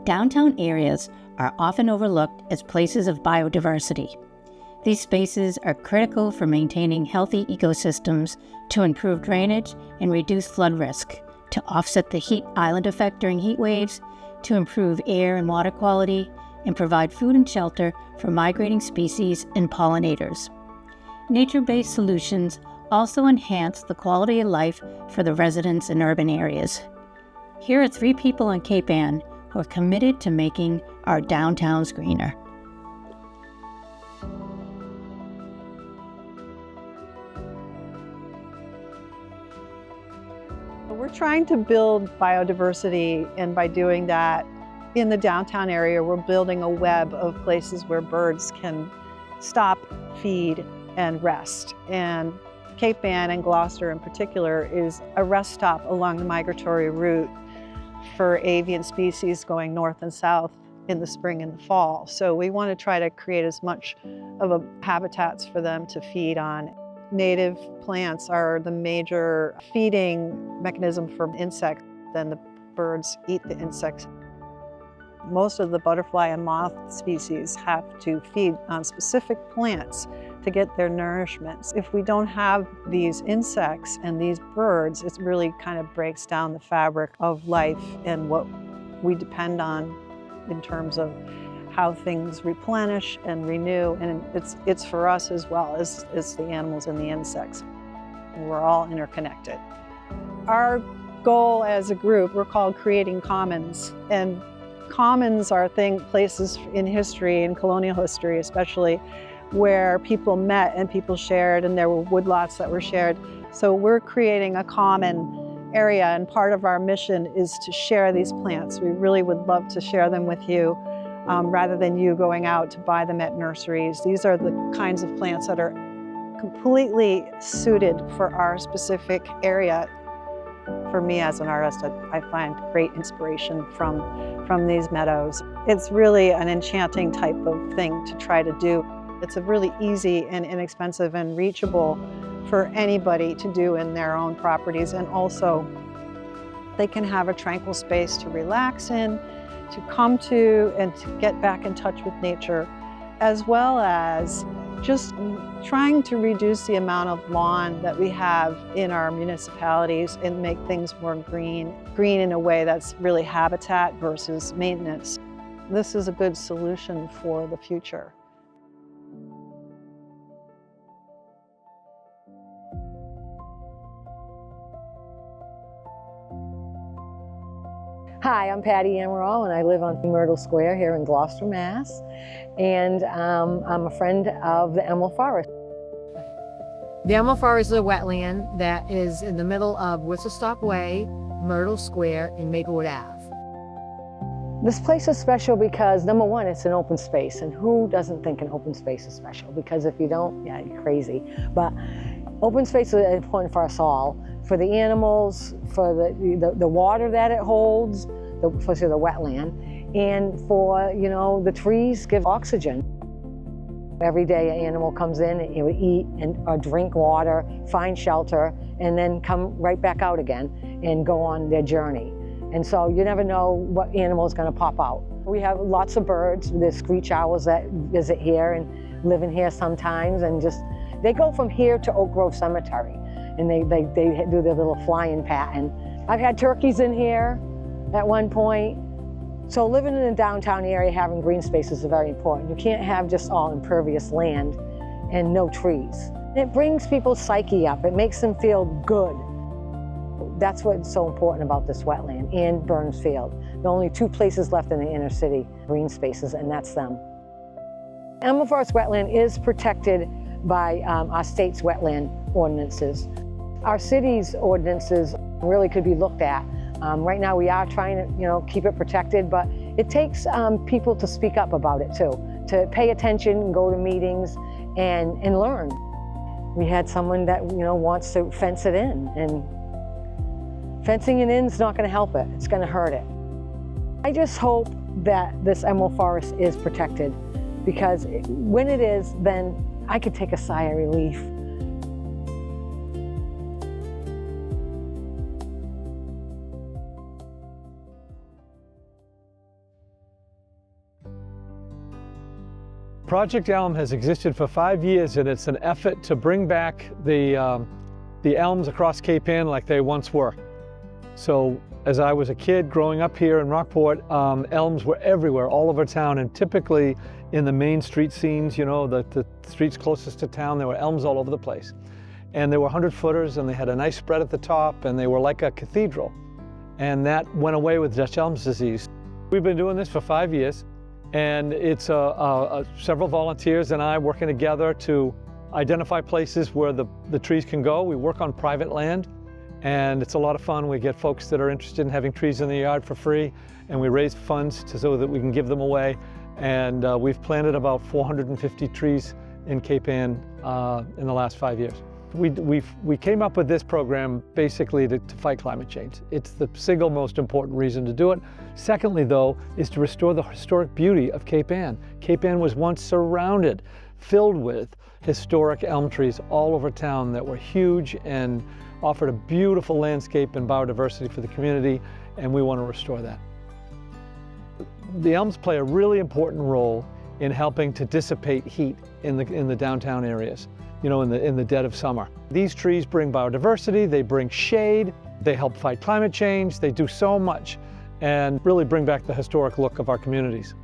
Downtown areas are often overlooked as places of biodiversity. These spaces are critical for maintaining healthy ecosystems, to improve drainage and reduce flood risk, to offset the heat island effect during heat waves, to improve air and water quality, and provide food and shelter for migrating species and pollinators. Nature-based solutions also enhance the quality of life for the residents in urban areas. Here are 3 people in Cape Ann who are committed to making our downtowns greener. We're trying to build biodiversity, and by doing that, in the downtown area, we're building a web of places where birds can stop, feed, and rest. And Cape Ann and Gloucester in particular is a rest stop along the migratory route for avian species going north and south in the spring and the fall. So we want to try to create as much of a habitats for them to feed on. Native plants are the major feeding mechanism for insects. Then the birds eat the insects. Most of the butterfly and moth species have to feed on specific plants to get their nourishment. If we don't have these insects and these birds, it really kind of breaks down the fabric of life and what we depend on in terms of how things replenish and renew, and it's for us as well as the animals and the insects. We're all interconnected. Our goal as a group, we're called Creating Commons, and commons are places in history, in colonial history especially, where people met and people shared, and there were woodlots that were shared. So we're creating a common area, and part of our mission is to share these plants. We really would love to share them with you. Rather than you going out to buy them at nurseries. These are the kinds of plants that are completely suited for our specific area. For me as an artist, I find great inspiration from these meadows. It's really an enchanting type of thing to try to do. It's a really easy and inexpensive and reachable for anybody to do in their own properties, and also they can have a tranquil space to relax in, to come to and to get back in touch with nature, as well as just trying to reduce the amount of lawn that we have in our municipalities and make things more green in a way that's really habitat versus maintenance. This is a good solution for the future. Hi, I'm Patty Amaral, and I live on Myrtle Square here in Gloucester, Mass. And I'm a friend of the Emerald Forest. The Emerald Forest is a wetland that is in the middle of Whistlestop Way, Myrtle Square, and Maplewood Ave. This place is special because, number one, it's an open space, and who doesn't think an open space is special? Because if you don't, yeah, you're crazy. But open space is important for us all, for the animals, for the water that it holds, especially the wetland, and for, you know, the trees give oxygen. Every day an animal comes in and will eat or drink water, find shelter, and then come right back out again and go on their journey. And so you never know what animal is going to pop out. We have lots of birds. There's screech owls that visit here and live in here sometimes, and they go from here to Oak Grove Cemetery, and they do their little flying pattern. I've had turkeys in here at one point. So living in a downtown area, having green spaces is very important. You can't have just all impervious land and no trees. It brings people's psyche up. It makes them feel good. That's what's so important about this wetland and Burns Field. There are only 2 places left in the inner city, green spaces, and that's them. Emerald Forest Wetland is protected by our state's wetland ordinances. Our city's ordinances really could be looked at. Right now we are trying to, keep it protected, but it takes people to speak up about it too, to pay attention, go to meetings, and learn. We had someone that wants to fence it in, and fencing it in is not going to help it. It's going to hurt it. I just hope that this Emerald Forest is protected, because when it is, then I could take a sigh of relief. Project Elm has existed for 5 years, and it's an effort to bring back the elms across Cape Ann like they once were. So as I was a kid growing up here in Rockport, elms were everywhere, all over town, and typically in the main street scenes, you know, the streets closest to town, there were elms all over the place. And they were 100-footers, and they had a nice spread at the top, and they were like a cathedral. And that went away with Dutch elm disease. We've been doing this for 5 years, and it's several volunteers and I working together to identify places where the trees can go. We work on private land, and it's a lot of fun. We get folks that are interested in having trees in the yard for free, and we raise funds so that we can give them away. And we've planted about 450 trees in Cape Ann in the last 5 years. We came up with this program basically to fight climate change. It's the single most important reason to do it. Secondly, though, is to restore the historic beauty of Cape Ann. Cape Ann was once surrounded, filled with historic elm trees all over town that were huge and offered a beautiful landscape and biodiversity for the community, and we want to restore that. The elms play a really important role in helping to dissipate heat in the downtown areas, you know, in the dead of summer. These trees bring biodiversity, they bring shade, they help fight climate change, they do so much and really bring back the historic look of our communities.